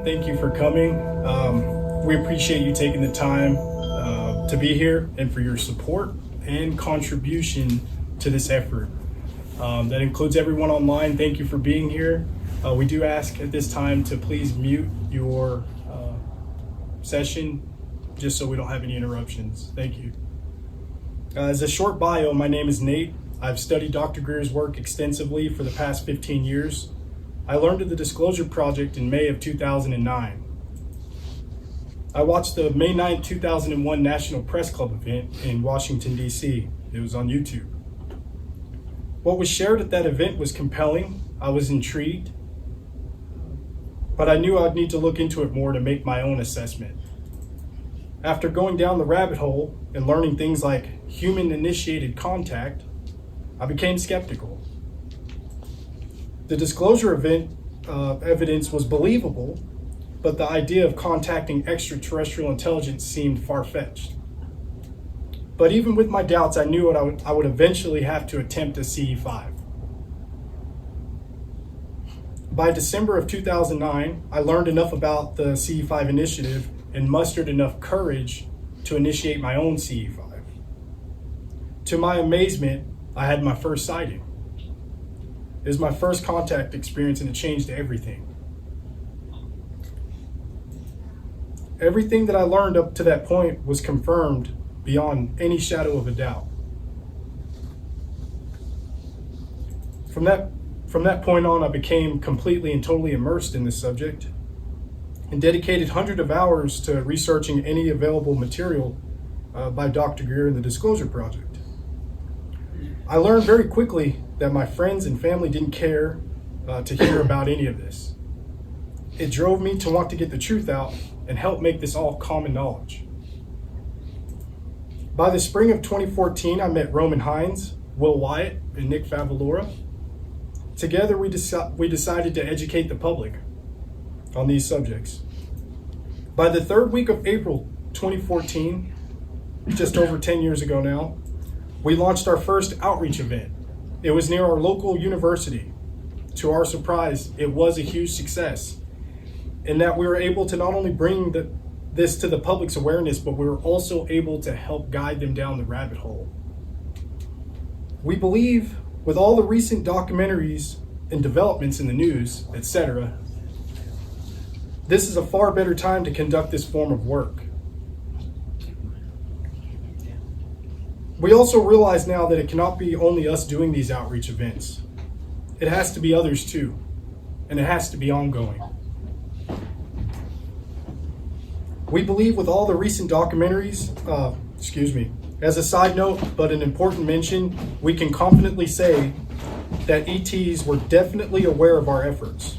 Thank you for coming. We appreciate you taking the time to be here and for your support and contribution to this effort. That includes everyone online. Thank you for being here. We do ask at this time to please mute your session just so we don't have any interruptions. Thank you. As a short bio, my name is Nate. I've studied Dr. Greer's work extensively for the past 15 years. I learned of the Disclosure Project in May of 2009. I watched the May 9, 2001 National Press Club event in Washington, D.C. It was on YouTube. What was shared at that event was compelling. I was intrigued, but I knew I'd need to look into it more to make my own assessment. After going down the rabbit hole and learning things like human-initiated contact, I became skeptical. The disclosure event evidence was believable, but the idea of contacting extraterrestrial intelligence seemed far-fetched. But even with my doubts, I knew I would eventually have to attempt a CE5. By December of 2009, I learned enough about the CE5 initiative and mustered enough courage to initiate my own CE5. To my amazement, I had my first sighting. It was my first contact experience and it changed everything. Everything that I learned up to that point was confirmed beyond any shadow of a doubt. From that point on, I became completely and totally immersed in this subject and dedicated hundreds of hours to researching any available material by Dr. Greer and the Disclosure Project. I learned very quickly that my friends and family didn't care to hear about any of this. It drove me to want to get the truth out and help make this all common knowledge. By the spring of 2014, I met Roman Hines, Will Wyatt, and Nick Favalora. Together, we decided to educate the public on these subjects. By the third week of April 2014, just over 10 years ago now, we launched our first outreach event. It was near our local university. To our surprise, it was a huge success in that we were able to not only bring this to the public's awareness, but we were also able to help guide them down the rabbit hole. We believe with all the recent documentaries and developments in the news, etc., this is a far better time to conduct this form of work. We also realize now that it cannot be only us doing these outreach events. It has to be others too, and it has to be ongoing. We believe with all the recent documentaries, as a side note, but an important mention, we can confidently say that ETs were definitely aware of our efforts.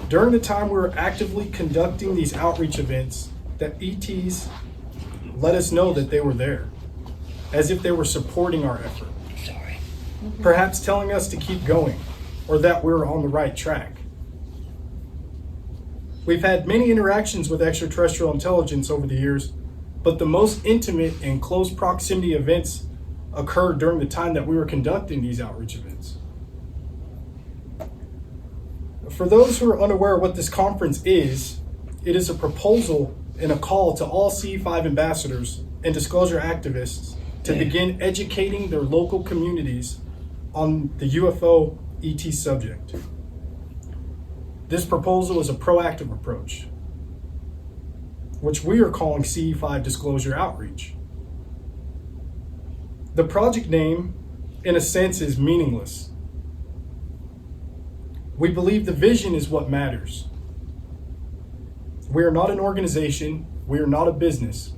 During the time we were actively conducting these outreach events, that ETs let us know that they were there, as if they were supporting our effort. Perhaps telling us to keep going, or that we were on the right track. We've had many interactions with extraterrestrial intelligence over the years, but the most intimate and close proximity events occurred during the time that we were conducting these outreach events. For those who are unaware of what this conference is, it is a proposal and a call to all CE5 ambassadors and disclosure activists to begin educating their local communities on the UFO ET subject. This proposal is a proactive approach, which we are calling CE5 Disclosure Outreach. The project name, in a sense, is meaningless. We believe the vision is what matters. We are not an organization, we are not a business,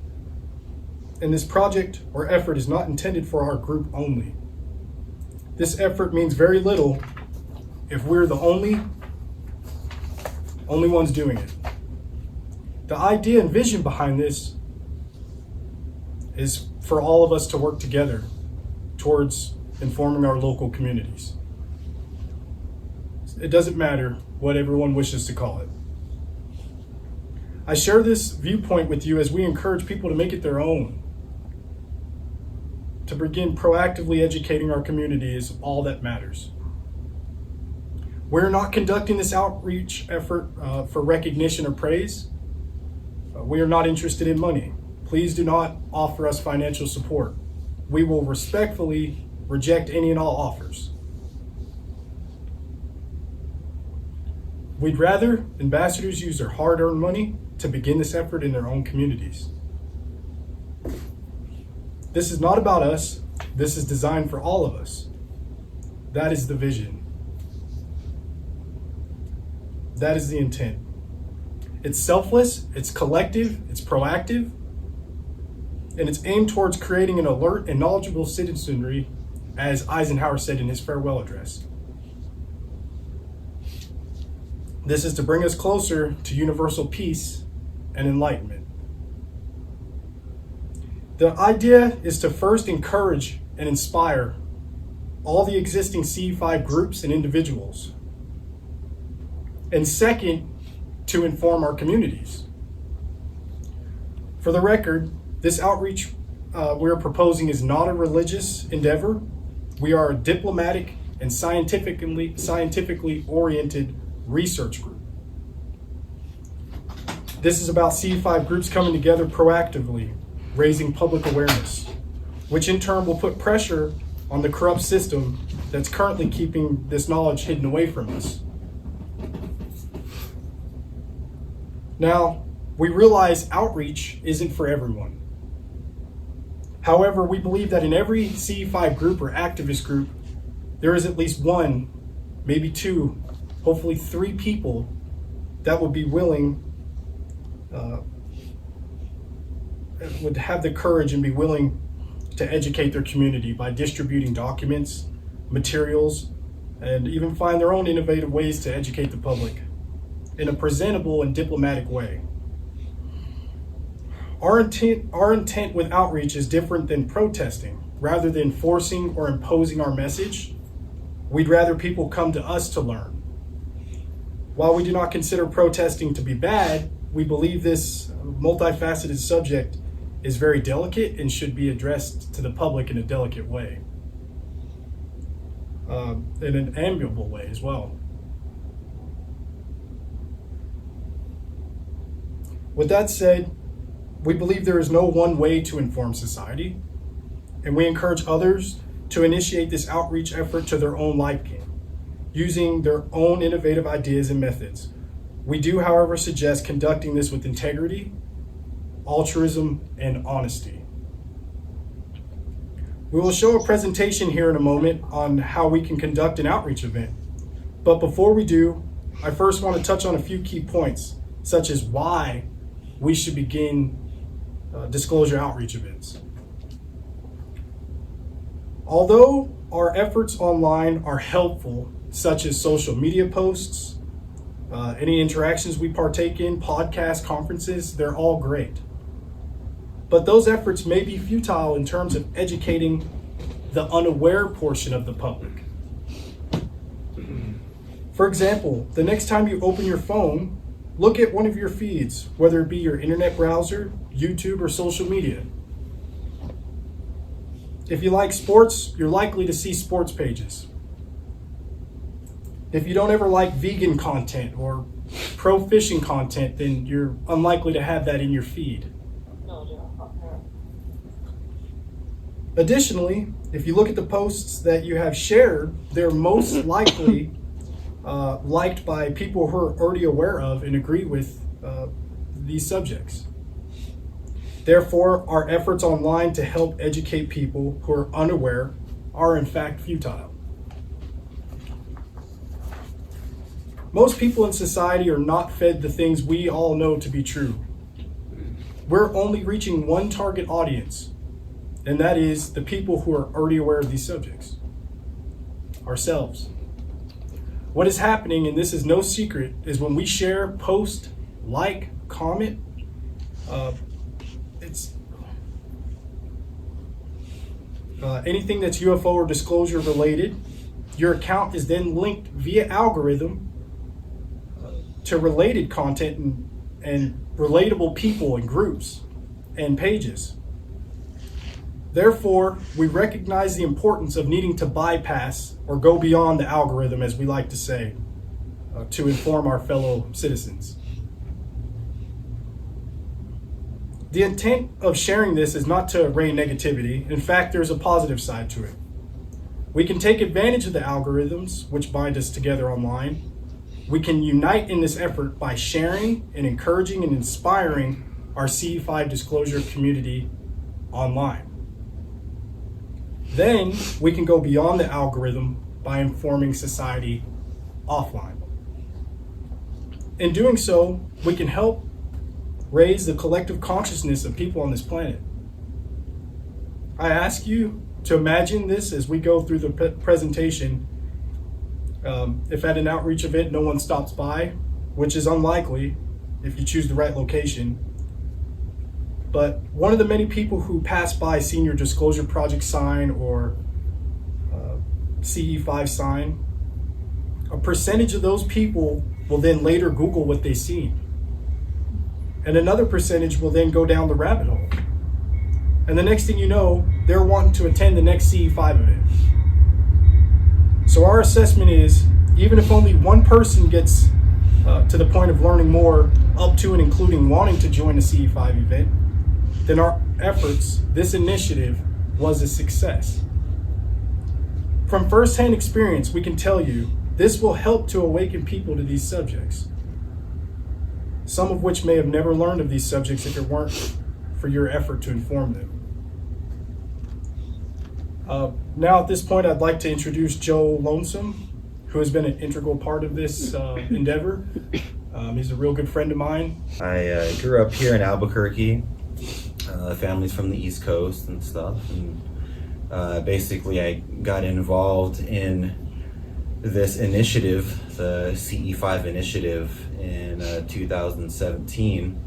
and this project or effort is not intended for our group only. This effort means very little if we're the only ones doing it. The idea and vision behind this is for all of us to work together towards informing our local communities. It doesn't matter what everyone wishes to call it. I share this viewpoint with you as we encourage people to make it their own. To begin proactively educating our community is all that matters. We're not conducting this outreach effort for recognition or praise. We are not interested in money. Please do not offer us financial support. We will respectfully reject any and all offers. We'd rather ambassadors use their hard-earned money to begin this effort in their own communities. This is not about us. This is designed for all of us. That is the vision. That is the intent. It's selfless, it's collective, it's proactive, and it's aimed towards creating an alert and knowledgeable citizenry, as Eisenhower said in his farewell address. This is to bring us closer to universal peace and enlightenment. The idea is to first encourage and inspire all the existing CE5 groups and individuals. And second, to inform our communities. For the record, this outreach we're proposing is not a religious endeavor. We are a diplomatic and scientifically oriented research group. This is about CE5 groups coming together proactively, raising public awareness, which in turn will put pressure on the corrupt system that's currently keeping this knowledge hidden away from us. Now, we realize outreach isn't for everyone. However, we believe that in every CE5 group or activist group, there is at least one, maybe two, hopefully three people that would be willing, would have the courage and be willing to educate their community by distributing documents, materials, and even find their own innovative ways to educate the public in a presentable and diplomatic way. Our intent with outreach is different than protesting. Rather than forcing or imposing our message, we'd rather people come to us to learn. While we do not consider protesting to be bad, we believe this multifaceted subject is very delicate and should be addressed to the public in a delicate way, in an amiable way as well. With that said, we believe there is no one way to inform society, and we encourage others to initiate this outreach effort to their own life game, using their own innovative ideas and methods. We do, however, suggest conducting this with integrity, altruism, and honesty. We will show a presentation here in a moment on how we can conduct an outreach event. But before we do, I first want to touch on a few key points, such as why we should begin disclosure outreach events. Although our efforts online are helpful, such as social media posts, any interactions we partake in, podcasts, conferences, they're all great. But those efforts may be futile in terms of educating the unaware portion of the public. For example, the next time you open your phone, look at one of your feeds, whether it be your internet browser, YouTube, or social media. If you like sports, you're likely to see sports pages. If you don't ever like vegan content or pro-fishing content, then you're unlikely to have that in your feed. Additionally, if you look at the posts that you have shared, they're most likely liked by people who are already aware of and agree with these subjects. Therefore, our efforts online to help educate people who are unaware are in fact futile. Most people in society are not fed the things we all know to be true. We're only reaching one target audience, and that is the people who are already aware of these subjects, ourselves. What is happening, and this is no secret, is when we share, post, like, comment, anything that's UFO or disclosure related, your account is then linked via algorithm to related content and relatable people and groups and pages. Therefore, we recognize the importance of needing to bypass or go beyond the algorithm, as we like to say, to inform our fellow citizens. The intent of sharing this is not to rain negativity. In fact, there's a positive side to it. We can take advantage of the algorithms which bind us together online. We can unite in this effort by sharing and encouraging and inspiring our CE5 disclosure community online. Then we can go beyond the algorithm by informing society offline. In doing so, we can help raise the collective consciousness of people on this planet. I ask you to imagine this as we go through the presentation. If at an outreach event no one stops by, which is unlikely if you choose the right location, but one of the many people who pass by seeing your disclosure project sign or CE5 sign, a percentage of those people will then later Google what they've seen. And another percentage will then go down the rabbit hole. And the next thing you know, they're wanting to attend the next CE5 event. So our assessment is, even if only one person gets to the point of learning more, up to and including wanting to join a CE5 event, then our efforts, this initiative, was a success. From firsthand experience, we can tell you this will help to awaken people to these subjects, some of which may have never learned of these subjects if it weren't for your effort to inform them. Now at this point, I'd like to introduce Joe Lonesome, who has been an integral part of this endeavor. He's a real good friend of mine. I grew up here in Albuquerque. Family's from the East Coast and stuff. And basically, I got involved in this initiative, the CE5 initiative, in 2017.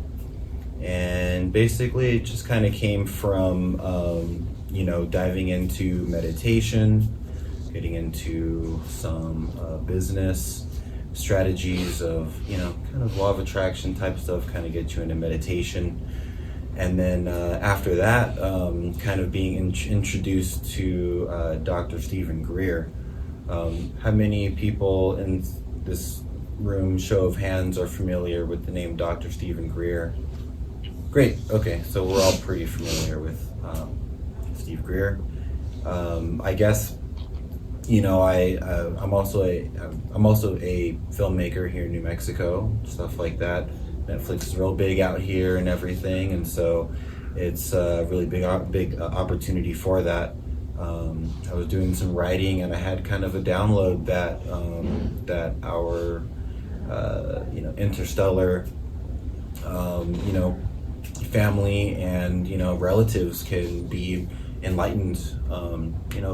And basically, it just kind of came from, diving into meditation, getting into some business strategies of, kind of law of attraction type stuff, kind of get you into meditation. And then after that, kind of being introduced to Dr. Stephen Greer. How many people in this room, show of hands, are familiar with the name Dr. Stephen Greer? Great, okay, so we're all pretty familiar with Steve Greer. I guess, I'm also a filmmaker here in New Mexico, stuff like that. Netflix is real big out here and everything, and so it's a really big opportunity for that. I was doing some writing, and I had kind of a download that our interstellar family and relatives can be enlightened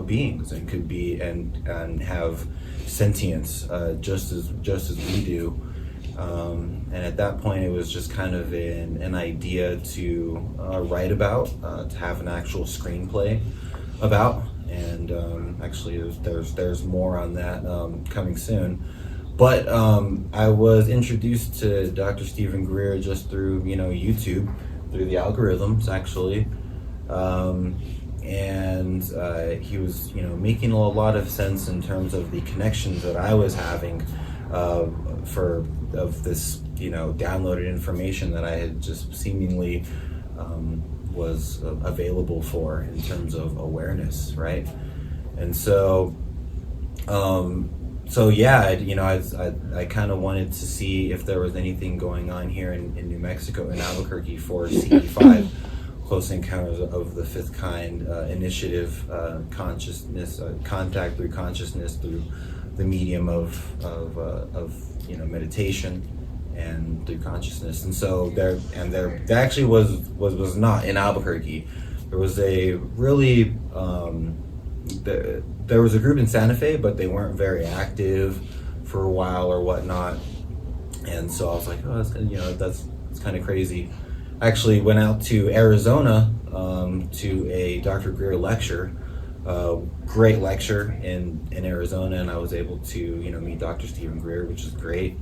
beings, and could be and have sentience just as we do. And at that point, it was just kind of an idea to write about, to have an actual screenplay about, and actually there's more on that coming soon. But I was introduced to Dr. Stephen Greer just through YouTube, through the algorithms actually, and he was making a lot of sense in terms of the connections that I was having of this downloaded information that I had just seemingly was available for in terms of awareness, right? And so yeah, I kind of wanted to see if there was anything going on here in New Mexico, in Albuquerque, for CE5, Close Encounters of the Fifth Kind initiative, consciousness, contact through consciousness, through the medium of meditation and through consciousness. And so there actually was not in Albuquerque. There was a really there was a group in Santa Fe, but they weren't very active for a while or whatnot. And so I was like, oh, that's kind of crazy. I actually went out to Arizona to a Dr. Greer lecture, great lecture in Arizona, and I was able to meet Dr. Stephen Greer, which is great.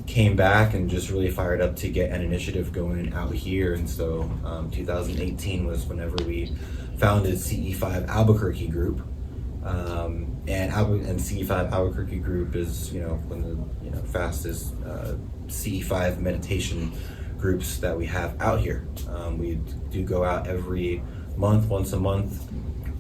Came back and just really fired up to get an initiative going out here, and so 2018 was whenever we founded CE5 Albuquerque Group, And CE5 Albuquerque group is one of the fastest CE5 meditation groups that we have out here. We do go out every month, once a month.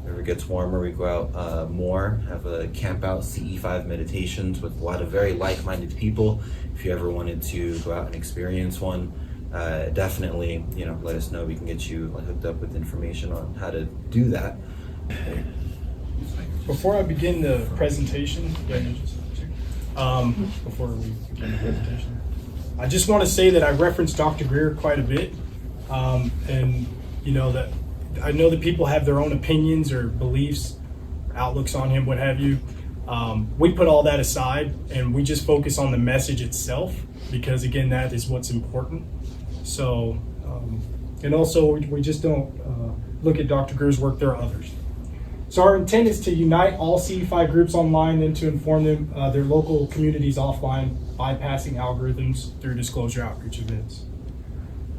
If it gets warmer, we go out more, have a camp out CE5 meditations with a lot of very like-minded people. If you ever wanted to go out and experience one, definitely let us know. We can get you hooked up with information on how to do that. Before I begin the presentation, before we begin the presentation, I just want to say that I referenced Dr. Greer quite a bit, and that I know that people have their own opinions or beliefs, outlooks on him, what have you. We put all that aside and we just focus on the message itself, because again, that is what's important. So, and also we just don't look at Dr. Greer's work, there are others. So our intent is to unite all CE5 groups online and to inform them their local communities offline, bypassing algorithms through disclosure outreach events.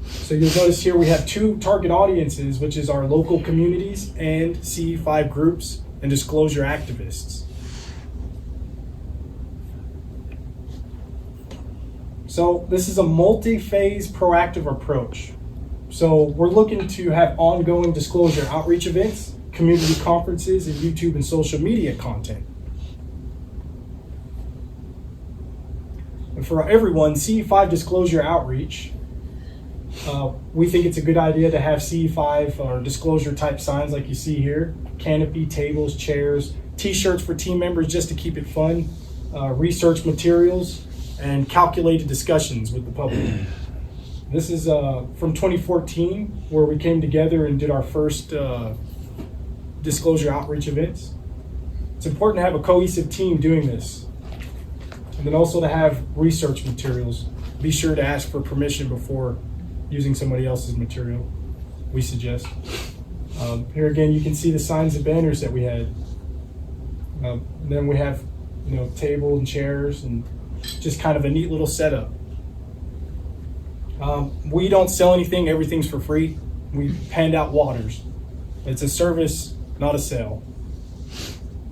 So you'll notice here we have two target audiences, which is our local communities and CE5 groups and disclosure activists. So this is a multi-phase proactive approach. So we're looking to have ongoing disclosure outreach events, community conferences, and YouTube and social media content. And for everyone, CE5 disclosure outreach, we think it's a good idea to have CE5 or disclosure type signs like you see here, canopy, tables, chairs, t-shirts for team members just to keep it fun, research materials, and calculated discussions with the public. This is from 2014, where we came together and did our first disclosure outreach events. It's important to have a cohesive team doing this. And then also to have research materials. Be sure to ask for permission before using somebody else's material, we suggest. Here again, you can see the signs and banners that we had. And then we have, table and chairs and just kind of a neat little setup. We don't sell anything, everything's for free. We hand out waters. It's a service, not a sale.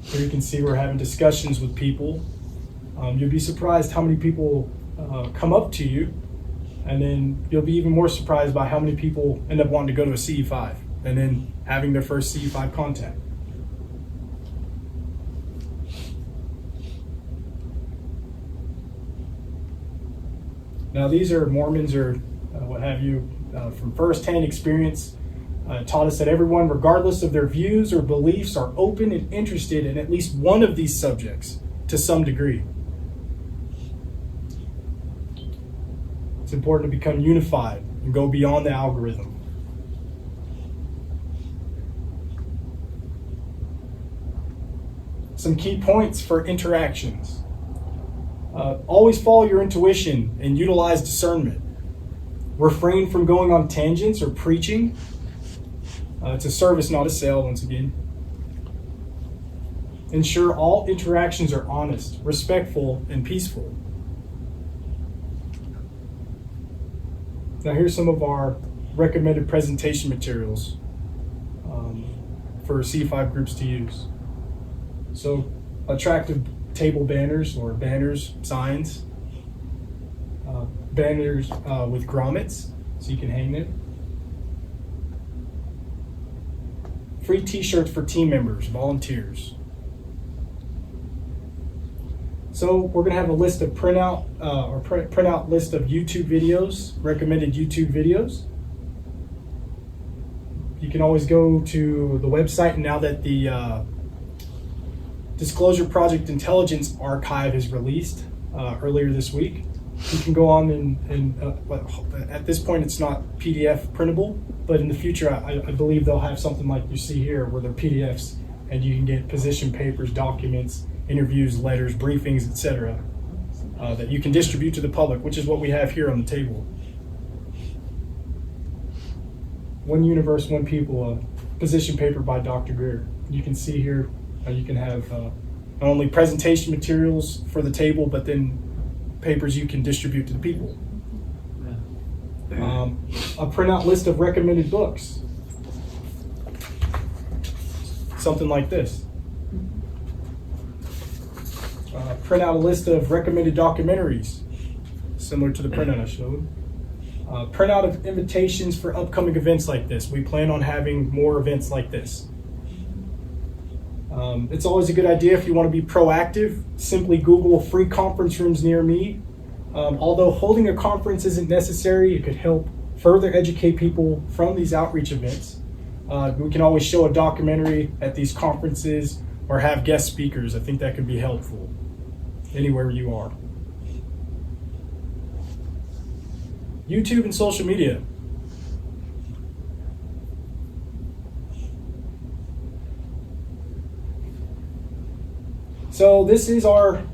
Here you can see we're having discussions with people. You'll be surprised how many people come up to you, and then you'll be even more surprised by how many people end up wanting to go to a CE5 and then having their first CE5 contact. Now these are Mormons or what have you from first-hand experience. Taught us that everyone, regardless of their views or beliefs, are open and interested in at least one of these subjects to some degree. It's important to become unified and go beyond the algorithm. Some key points for interactions. Always follow your intuition and utilize discernment. Refrain from going on tangents or preaching. It's a service, not a sale, once again. Ensure all interactions are honest, respectful, and peaceful. Now here's some of our recommended presentation materials for CE5 groups to use. So attractive table banners or banners, signs, banners with grommets so you can hang them. Free t-shirts for team members, volunteers. So we're going to have a list of printout list of YouTube videos, recommended YouTube videos. You can always go to the website now that the Disclosure Project Intelligence Archive is released earlier this week. You can go on and at this point it's not PDF printable, but in the future I believe they'll have something like you see here where they're PDFs and you can get position papers, documents, interviews, letters, briefings, etc. That you can distribute to the public, which is what we have here on the table. One Universe, One People, a position paper by Dr. Greer. You can see here you can have not only presentation materials for the table, but then papers you can distribute to the people. A printout list of recommended books. Something like this. print out a list of recommended documentaries, similar to the printout I showed. Print out of invitations for upcoming events like this. We plan on having more events like this. It's always a good idea if you want to be proactive, simply Google free conference rooms near me. Although holding a conference isn't necessary, it could help further educate people from these outreach events. We can always show a documentary at these conferences or have guest speakers. I think that could be helpful anywhere you are. YouTube and social media. So this is our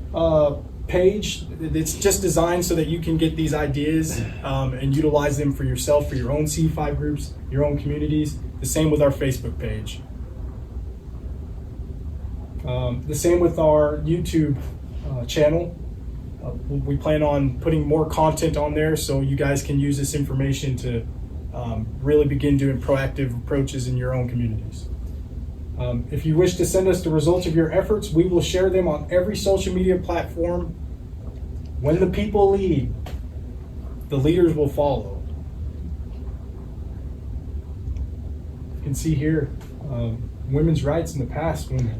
page. It's just designed so that you can get these ideas and utilize them for yourself, for your own CE5 groups, your own communities. The same with our Facebook page. The same with our YouTube channel. We plan on putting more content on there so you guys can use this information to really begin doing proactive approaches in your own communities. If you wish to send us the results of your efforts, we will share them on every social media platform. When the people lead, the leaders will follow. You can see here women's rights in the past when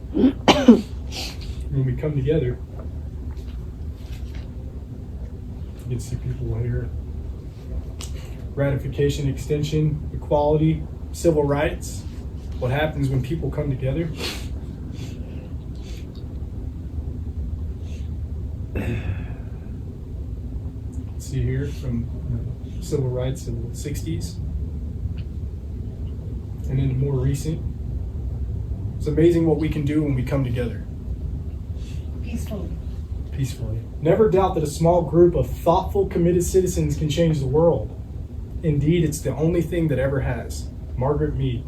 we come together. You can see people here. Ratification, extension, equality, civil rights. What happens when people come together? See here from civil rights of the 60s. And then more recent. It's amazing what we can do when we come together. Peacefully. Never doubt that a small group of thoughtful, committed citizens can change the world. Indeed, it's the only thing that ever has. Margaret Mead.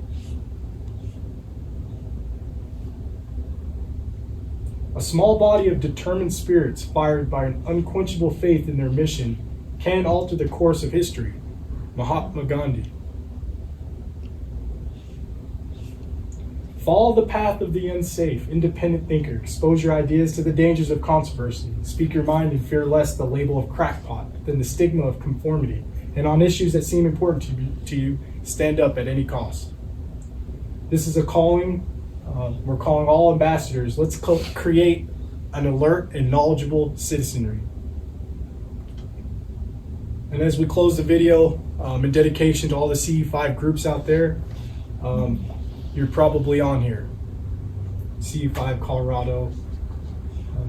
A small body of determined spirits fired by an unquenchable faith in their mission can alter the course of history. Mahatma Gandhi. Follow the path of the unsafe, independent thinker. Expose your ideas to the dangers of controversy. Speak your mind and fear less the label of crackpot than the stigma of conformity. And on issues that seem important to you, stand up at any cost. This is a calling. We're calling all ambassadors. Let's create an alert and knowledgeable citizenry. And as we close the video, in dedication to all the CE5 groups out there, you're probably on here. CE5 Colorado,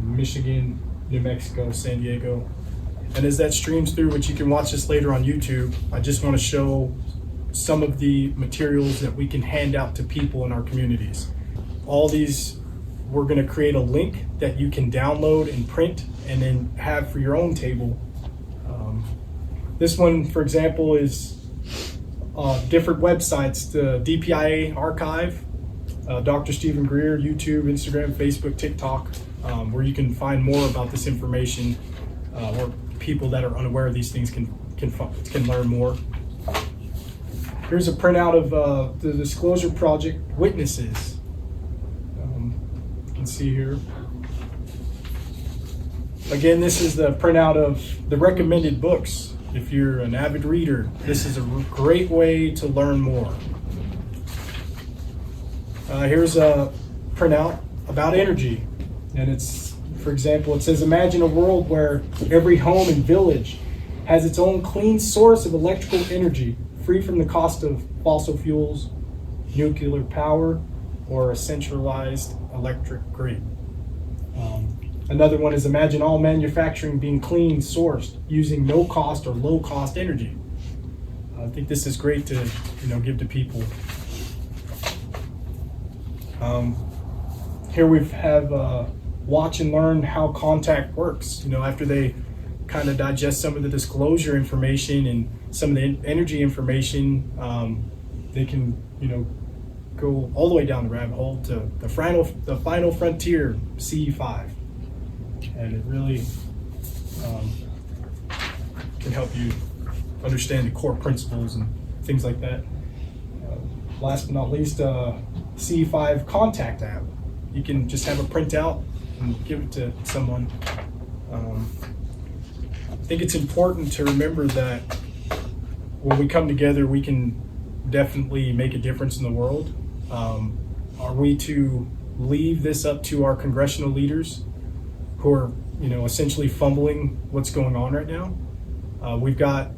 Michigan, New Mexico, San Diego. And as that streams through, which you can watch this later on YouTube, I just want to show some of the materials that we can hand out to people in our communities. All these, we're going to create a link that you can download and print and then have for your own table. This one, for example, is different websites, the DPIA archive, Dr. Stephen Greer, YouTube, Instagram, Facebook, TikTok, where you can find more about this information, where people that are unaware of these things can learn more. Here's a printout of the Disclosure Project witnesses. You can see here. Again, this is the printout of the recommended books. If you're an avid reader, this is a great way to learn more. Here's a printout about energy. And it's, for example, it says, imagine a world where every home and village has its own clean source of electrical energy, free from the cost of fossil fuels, nuclear power, or a centralized electric grid. Another one is imagine all manufacturing being clean sourced using no cost or low cost energy. I think this is great to give to people. Here we have watch and learn how contact works. After they kind of digest some of the disclosure information and some of the energy information, they can go all the way down the rabbit hole to the final frontier, CE5. And it really can help you understand the core principles and things like that. Last but not least, CE5 Contact app. You can just have a printout, and give it to someone. I think it's important to remember that when we come together, we can definitely make a difference in the world. Are we to leave this up to our congressional leaders who are, essentially fumbling what's going on right now? We've got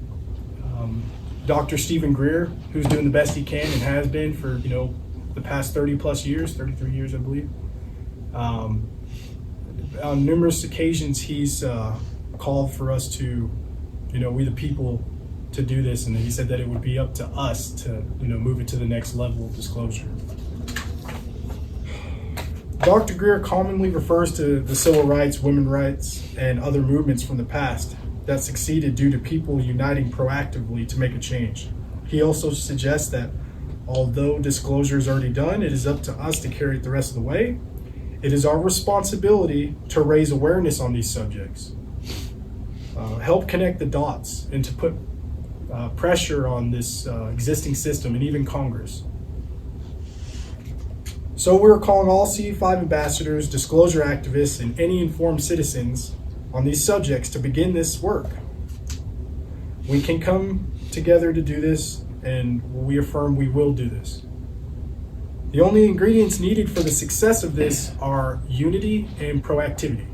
Dr. Stephen Greer, who's doing the best he can and has been for, the past 30 plus years, 33 years, I believe. On numerous occasions, he's called for us to, we the people, to do this, and he said that it would be up to us to, move it to the next level of disclosure. Dr. Greer commonly refers to the civil rights, women's rights, and other movements from the past that succeeded due to people uniting proactively to make a change. He also suggests that although disclosure is already done, it is up to us to carry it the rest of the way. It is our responsibility to raise awareness on these subjects, help connect the dots, and to put pressure on this existing system and even Congress. So we're calling all CE5 ambassadors, disclosure activists, and any informed citizens on these subjects to begin this work. We can come together to do this, and we affirm we will do this. The only ingredients needed for the success of this are unity and proactivity.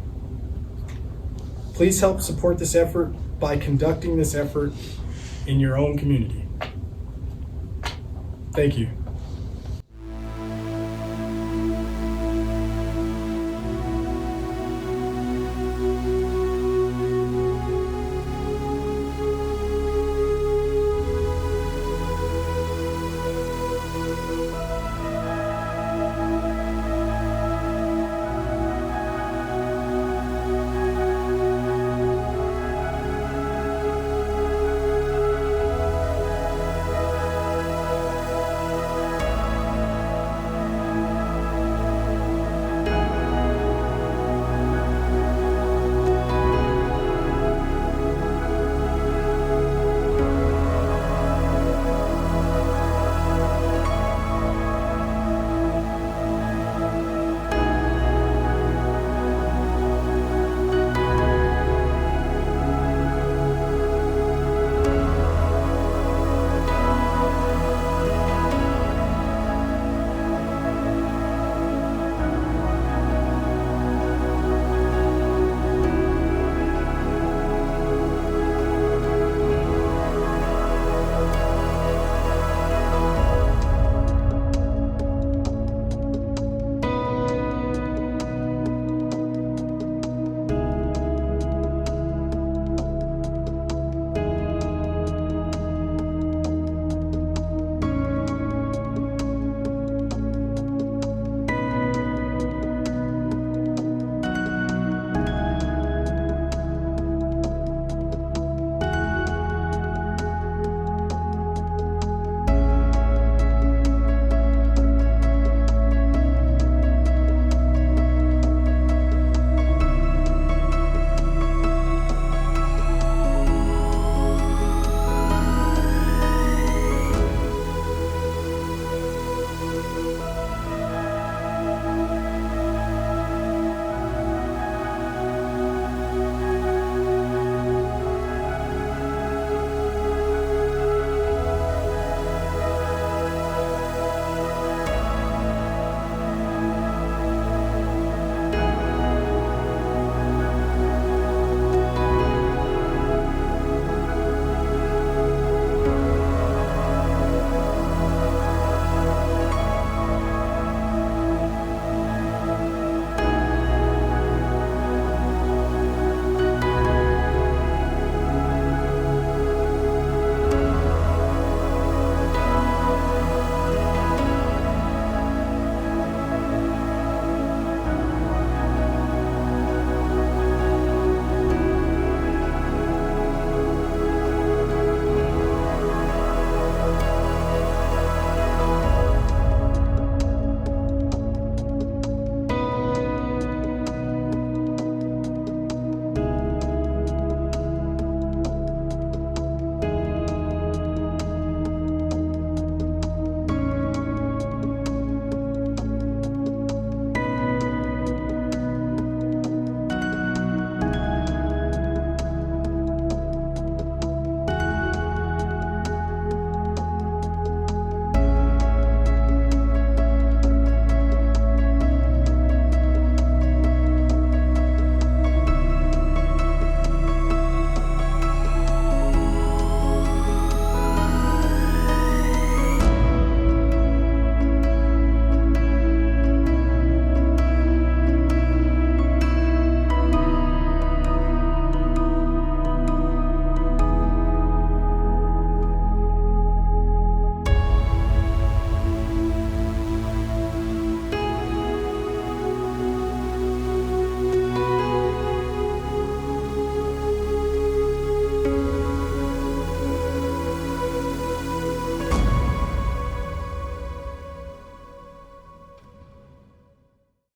Please help support this effort by conducting this effort in your own community. Thank you.